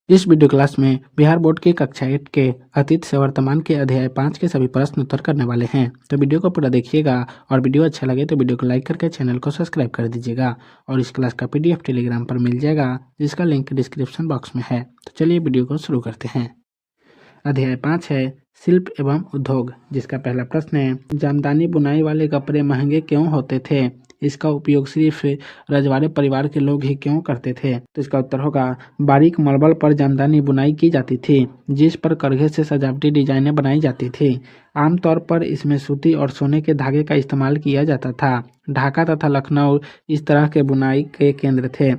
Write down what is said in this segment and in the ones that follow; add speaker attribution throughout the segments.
Speaker 1: इस video class में Bihar board की कक्षा 8 के अतीत से वर्तमान के अध्याय 5 के सभी प्रश्न उत्तर करने वाले हैं। तो वीडियो को पूरा देखिएगा और वीडियो अच्छा लगे तो वीडियो को लाइक करके चैनल को सब्सक्राइब कर दीजिएगा। और इस क्लास का पीडीएफ टेलीग्राम पर मिल जाएगा, जिसका लिंक डिस्क्रिप्शन बॉक्स में है। तो चलिए वीडियो को शुरू करते हैं। अध्याय 5 है शिल्प एवं उद्योग, जिसका पहला प्रश्न है, जामदानी बुनाई वाले कपड़े महंगे क्यों होते थे? इसका उपयोग सिर्फ रजवाड़े परिवार के लोग ही क्यों करते थे? तो इसका उत्तर होगा, बारीक मलबल पर जामदानी बुनाई की जाती थी, जिस पर करघे से सजावटी डिजाइनें बनाई जाती थी। आमतौर पर इसमें सूती और सोने के धागे का इस्तेमाल किया जाता था। ढाका तथा लखनऊ इस तरह के बुनाई के केंद्र थे।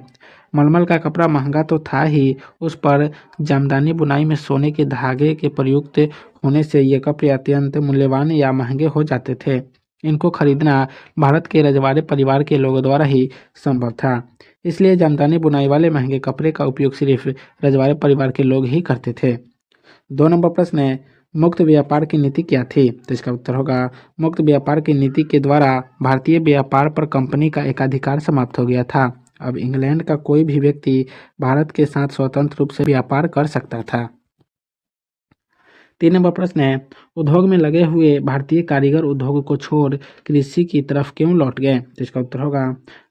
Speaker 1: मलमल का कपड़ा महंगा तो था ही, उस पर जामदानी बुनाई में सोने के धागे के प्रयुक्त होने से ये कपड़े अत्यंत मूल्यवान या महंगे हो जाते थे। इनको खरीदना भारत के रजवाड़े परिवार के लोगों द्वारा ही संभव था, इसलिए जामदानी बुनाई वाले महंगे कपड़े का उपयोग सिर्फ रजवाड़े परिवार के लोग ही करते थे। 2 नंबर प्रश्न है, मुक्त व्यापार की नीति क्या थी? तो इसका उत्तर होगा, मुक्त व्यापार की नीति के द्वारा भारतीय व्यापार पर कंपनी का एकाधिकार समाप्त हो गया था। अब इंग्लैंड का कोई भी व्यक्ति भारत के साथ स्वतंत्र रूप से व्यापार कर सकता था। 3 नंबर प्रश्न है, उद्योग में लगे हुए भारतीय कारीगर उद्योग को छोड़ कृषि की तरफ क्यों लौट गए? तो इसका उत्तर होगा,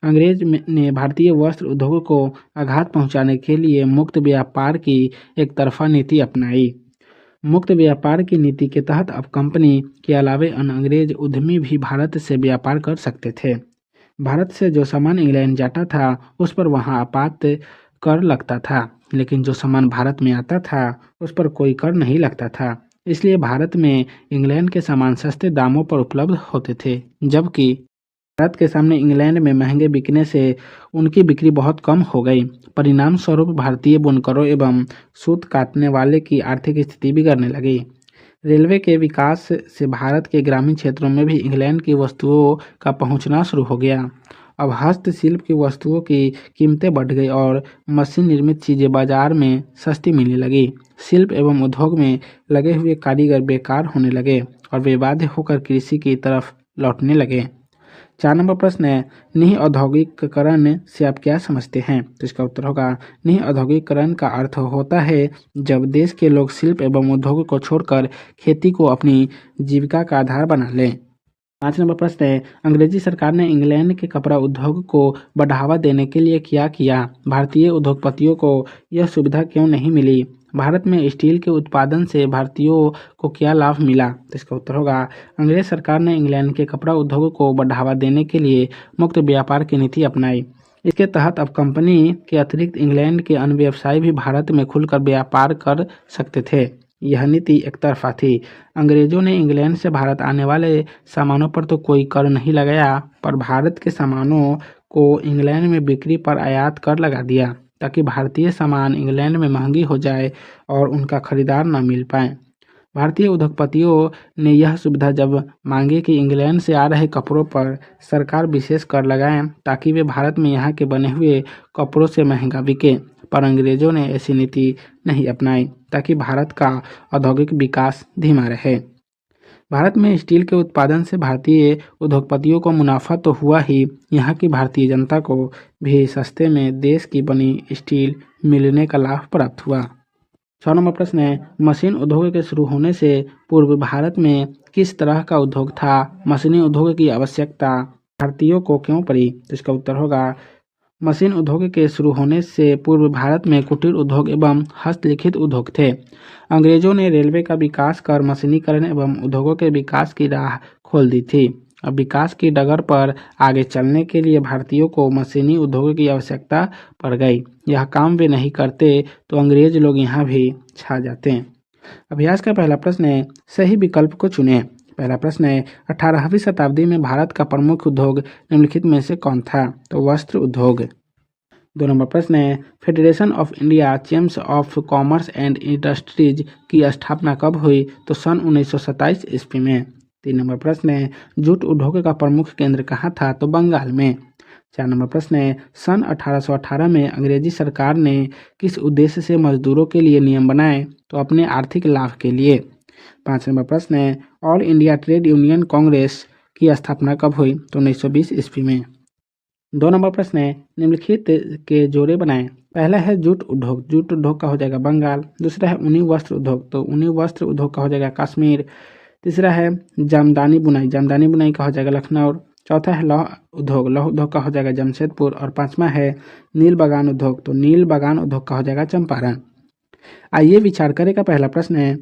Speaker 1: ने भारतीय वस्त्र उद्योग को आघात पहुंचाने के लिए मुक्त व्यापार की एक तरफा नीति अपनाई। मुक्त व्यापार की नीति के तहत अब कंपनी के अलावे अन्य अंग्रेज उद्यमी भी भारत से व्यापार कर सकते थे। भारत से जो सामान इंग्लैंड जाता था उस पर वहां आपात कर लगता था, लेकिन जो सामान भारत में आता था उस पर कोई कर नहीं लगता था। इसलिए भारत में इंग्लैंड के सामान सस्ते दामों पर उपलब्ध होते थे, जबकि भारत के सामने इंग्लैंड में महंगे बिकने से उनकी बिक्री बहुत कम हो गई। परिणाम स्वरूप भारतीय बुनकरों एवं सूत काटने वाले की आर्थिक स्थिति बिगड़ने लगी। रेलवे के विकास से भारत के ग्रामीण क्षेत्रों में भी इंग्लैंड की वस्तुओं का पहुंचना शुरू हो गया। अब हस्तशिल्प की वस्तुओं की कीमतें बढ़ गई और मशीन निर्मित चीजें बाजार में सस्ती मिलने लगी। शिल्प एवं उद्योग में लगे हुए कारीगर बेकार होने लगे और वे बाध्य होकर कृषि की तरफ लौटने लगे। 4 नंबर प्रश्न है, निः औद्योगिकीकरण से आप क्या समझते हैं? तो इसका उत्तर होगा, निः औद्योगिकीकरण का अर्थ होता है जब देश के लोग शिल्प एवं उद्योग को छोड़कर खेती को अपनी जीविका का आधार बना लें। 5 नंबर प्रश्न है, अंग्रेजी सरकार ने इंग्लैंड के कपड़ा उद्योग को बढ़ावा देने के लिए क्या किया? भारतीय उद्योगपतियों को यह सुविधा क्यों नहीं मिली? भारत में स्टील के उत्पादन से भारतीयों को क्या लाभ मिला? तो इसका उत्तर होगा, अंग्रेज सरकार ने इंग्लैंड के कपड़ा उद्योग को बढ़ावा देने के लिए मुक्त व्यापार की नीति अपनाई। इसके तहत अब कंपनी के अतिरिक्त इंग्लैंड के अन्य व्यवसायी भी भारत में खुलकर व्यापार कर सकते थे। यह नीति एक तरफा थी। अंग्रेजों ने इंग्लैंड से भारत आने वाले सामानों पर तो कोई कर नहीं लगाया, पर भारत के सामानों को इंग्लैंड में बिक्री पर आयात कर लगा दिया, ताकि भारतीय सामान इंग्लैंड में महंगी हो जाए और उनका खरीदार न मिल पाए। भारतीय उद्योगपतियों ने यह सुविधा जब मांगी कि इंग्लैंड से आ रहे कपड़ों पर सरकार विशेष कर लगाए, ताकि वे भारत में यहाँ के बने हुए कपड़ों से महंगा बिके। पर अंग्रेजों ने ऐसी नीति नहीं अपनाई, ताकि भारत का औद्योगिक विकास धीमा रहे। भारत में स्टील के उत्पादन से भारतीय उद्योगपतियों को मुनाफा तो हुआ ही, यहाँ की भारतीय जनता को भी सस्ते में देश की बनी स्टील मिलने का लाभ प्राप्त हुआ। 6 नंबर प्रश्न है, मशीन उद्योग के शुरू होने से पूर्व भारत में किस तरह का उद्योग था? मशीनी उद्योग की आवश्यकता भारतीयों को क्यों पड़ी? तो इसका उत्तर होगा, मशीन उद्योग के शुरू होने से पूर्व भारत में कुटीर उद्योग एवं हस्तलिखित उद्योग थे। अंग्रेजों ने रेलवे का विकास कर मशीनीकरण एवं उद्योगों के विकास की राह खोल दी थी। अब विकास की डगर पर आगे चलने के लिए भारतीयों को मशीनी उद्योगों की आवश्यकता पड़ गई। यह काम वे नहीं करते तो अंग्रेज लोग यहाँ भी छा जाते। अभ्यास का पहला प्रश्न है, सही विकल्प को चुनें। पहला प्रश्न है, 18वीं शताब्दी में भारत का प्रमुख उद्योग निम्नलिखित में से कौन था? तो वस्त्र उद्योग। 2 नंबर प्रश्न है, federation of India chamber of commerce and industries की स्थापना कब हुई? तो सन 1927 ईस्वी में। 3 नंबर प्रश्न है, जूट उद्योग का प्रमुख केंद्र कहाँ था? तो बंगाल में। 4 नंबर प्रश्न है, सन 1818 में अंग्रेजी सरकार ने किस उद्देश्य से मजदूरों के लिए नियम बनाए? तो अपने आर्थिक लाभ के लिए। 5 नंबर प्रश्न है, all India trade union Congress की स्थापना कब हुई? तो 1920 ईस्वी में। 2 नंबर प्रश्न है, निम्नलिखित के जोड़े बनाएं। पहला है जूट उद्योग, जूट उद्योग का हो जाएगा बंगाल। दूसरा है ऊनी वस्त्र उद्योग, तो ऊनी वस्त्र उद्योग का हो जाएगा कश्मीर। तीसरा है जामदानी बुनाई, जामदानी बुनाई का हो जाएगा लखनऊ। चौथा है लौह उद्योग, लौह उद्योग का हो जाएगा जमशेदपुर। और पांचवा है नील बागान उद्योग, तो नील बागान उद्योग का हो जाएगा चंपारण। आइए विचार करें का पहला प्रश्न है,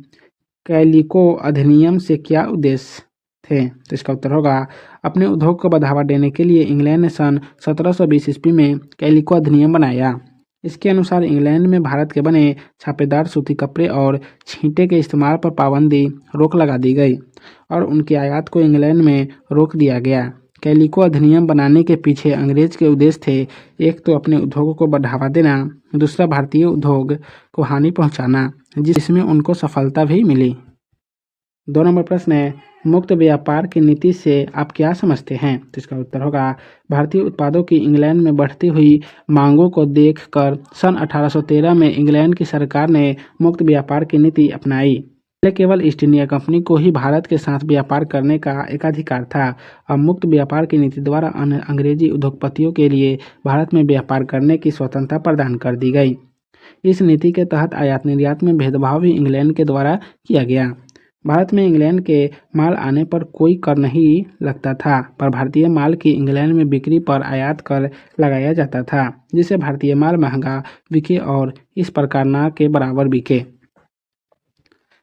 Speaker 1: कैलिको अधिनियम से क्या उद्देश्य थे? तो इसका उत्तर होगा, अपने उद्योग को बढ़ावा देने के लिए इंग्लैंड ने सन 1720 ईस्वी में कैलिको अधिनियम बनाया। इसके अनुसार इंग्लैंड में भारत के बने छापेदार सूती कपड़े और छींटे के इस्तेमाल पर पाबंदी रोक लगा दी गई और उनकी आयात को इंग्लैंड में रोक दिया गया। कैलिको अधिनियम बनाने के पीछे अंग्रेज के उद्देश्य थे, एक तो अपने उद्योगों को बढ़ावा देना, दूसरा भारतीय उद्योग को हानि पहुंचाना, जिसमें उनको सफलता भी मिली। 2 नंबर प्रश्न है, मुक्त व्यापार की नीति से आप क्या समझते हैं? तो इसका उत्तर होगा, भारतीय उत्पादों की इंग्लैंड में बढ़ती हुई मांगों को देखकर सन 1813 में इंग्लैंड की सरकार ने मुक्त व्यापार की नीति अपनाई। पहले केवल ईस्ट इंडिया कंपनी को ही भारत के साथ व्यापार करने का एकाधिकार था। अब मुक्त व्यापार की नीति द्वारा अंग्रेजी उद्योगपतियों के लिए भारत में व्यापार करने की स्वतंत्रता प्रदान कर दी गई। इस नीति के तहत आयात निर्यात में भेदभाव भी इंग्लैंड के द्वारा किया गया। भारत में इंग्लैंड के माल आने पर कोई कर नहीं लगता था, पर भारतीय माल की इंग्लैंड में बिक्री पर आयात कर लगाया जाता था, जिससे भारतीय माल महंगा बिके और इस प्रकार न के बराबर बिके।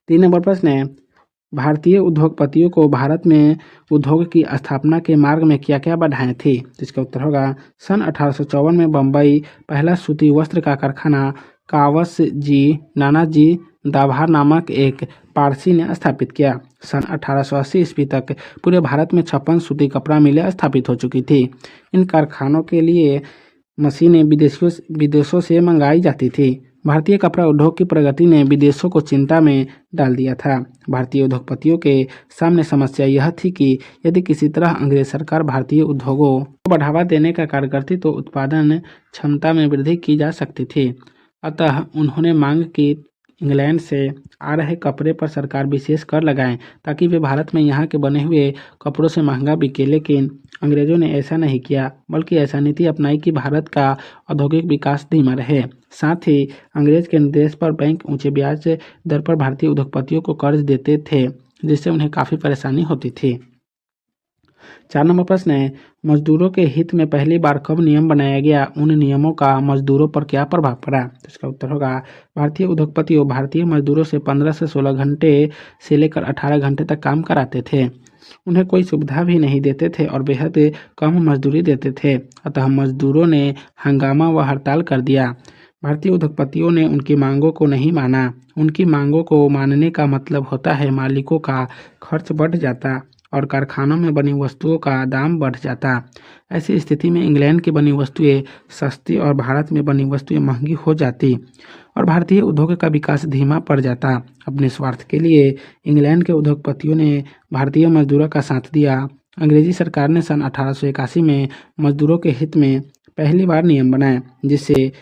Speaker 1: 3 नंबर प्रश्न है, भारतीय उद्योगपतियों को भारत में उद्योग की स्थापना के मार्ग में क्या क्या बाधाएं थी? तो इसका उत्तर होगा, सन 1854 में बम्बई पहला सूती वस्त्र का कारखाना कावस जी नानाजी दाभार नामक एक पारसी ने स्थापित किया। सन 1880 ईस्वी तक पूरे भारत में 56 सूती कपड़ा मिलें स्थापित हो चुकी थी। इन कारखानों के लिए मशीनें विदेशों से मंगाई जाती थी। भारतीय कपड़ा उद्योग की प्रगति ने विदेशों को चिंता में डाल दिया था। भारतीय उद्योगपतियों के सामने समस्या यह थी कि यदि किसी तरह अंग्रेज सरकार भारतीय उद्योगों को बढ़ावा देने का कार्य करती तो उत्पादन क्षमता में वृद्धि की जा सकती थी। अतः उन्होंने मांग की इंग्लैंड से आ रहे कपड़े पर सरकार विशेष कर लगाएं ताकि वे भारत में यहाँ के बने हुए कपड़ों से महंगा बिके। लेकिन अंग्रेजों ने ऐसा नहीं किया, बल्कि ऐसा नीति अपनाई कि भारत का औद्योगिक विकास धीमा रहे। साथ ही अंग्रेज के निर्देश पर बैंक ऊंचे ब्याज दर पर भारतीय उद्योगपतियों को कर्ज देते थे, जिससे उन्हें काफ़ी परेशानी होती थी। 4 नंबर प्रश्न है, मजदूरों के हित में पहली बार कब नियम बनाया गया? उन नियमों का मजदूरों पर क्या प्रभाव पड़ा? तो इसका उत्तर होगा, भारतीय उद्योगपतियों भारतीय मजदूरों से 15 से 16 घंटे से लेकर 18 घंटे तक काम कराते थे। उन्हें कोई सुविधा भी नहीं देते थे और बेहद कम मजदूरी देते थे। अतः मजदूरों ने हंगामा व हड़ताल कर दिया। भारतीय उद्योगपतियों ने उनकी मांगों को नहीं माना। उनकी मांगों को मानने का मतलब होता है मालिकों का खर्च बढ़ जाता और कारखानों में बनी वस्तुओं का दाम बढ़ जाता। ऐसी स्थिति में इंग्लैंड की बनी वस्तुएं सस्ती और भारत में बनी वस्तुएं महंगी हो जाती और भारतीय उद्योग का विकास धीमा पड़ जाता। अपने स्वार्थ के लिए इंग्लैंड के उद्योगपतियों ने भारतीय मजदूरों का साथ दिया। अंग्रेजी सरकार ने सन 1881 में मजदूरों के हित में पहली बार नियम बनाए, जिससे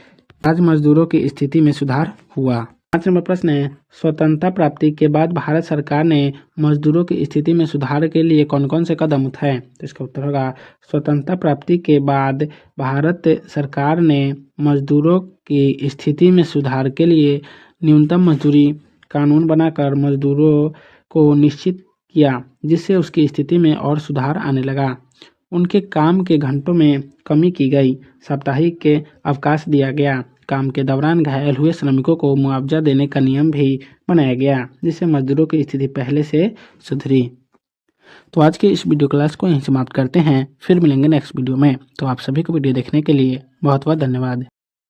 Speaker 1: आज मजदूरों की स्थिति में सुधार हुआ। 5 नंबर प्रश्न है, स्वतंत्रता प्राप्ति के बाद भारत सरकार ने मजदूरों की स्थिति में सुधार के लिए कौन कौन से कदम उठाए? तो इसका उत्तर होगा, स्वतंत्रता प्राप्ति के बाद भारत सरकार ने मजदूरों की स्थिति में सुधार के लिए न्यूनतम मजदूरी कानून बनाकर मजदूरों को निश्चित किया, जिससे उसकी स्थिति में और सुधार आने लगा। उनके काम के घंटों में कमी की गई, साप्ताहिक के अवकाश दिया गया, काम के दौरान घायल हुए श्रमिकों को मुआवजा देने का नियम भी बनाया गया, जिससे मजदूरों की स्थिति पहले से सुधरी। तो आज के इस वीडियो क्लास को यहीं समाप्त करते हैं, फिर मिलेंगे नेक्स्ट वीडियो में। तो आप सभी को वीडियो देखने के लिए बहुत बहुत धन्यवाद।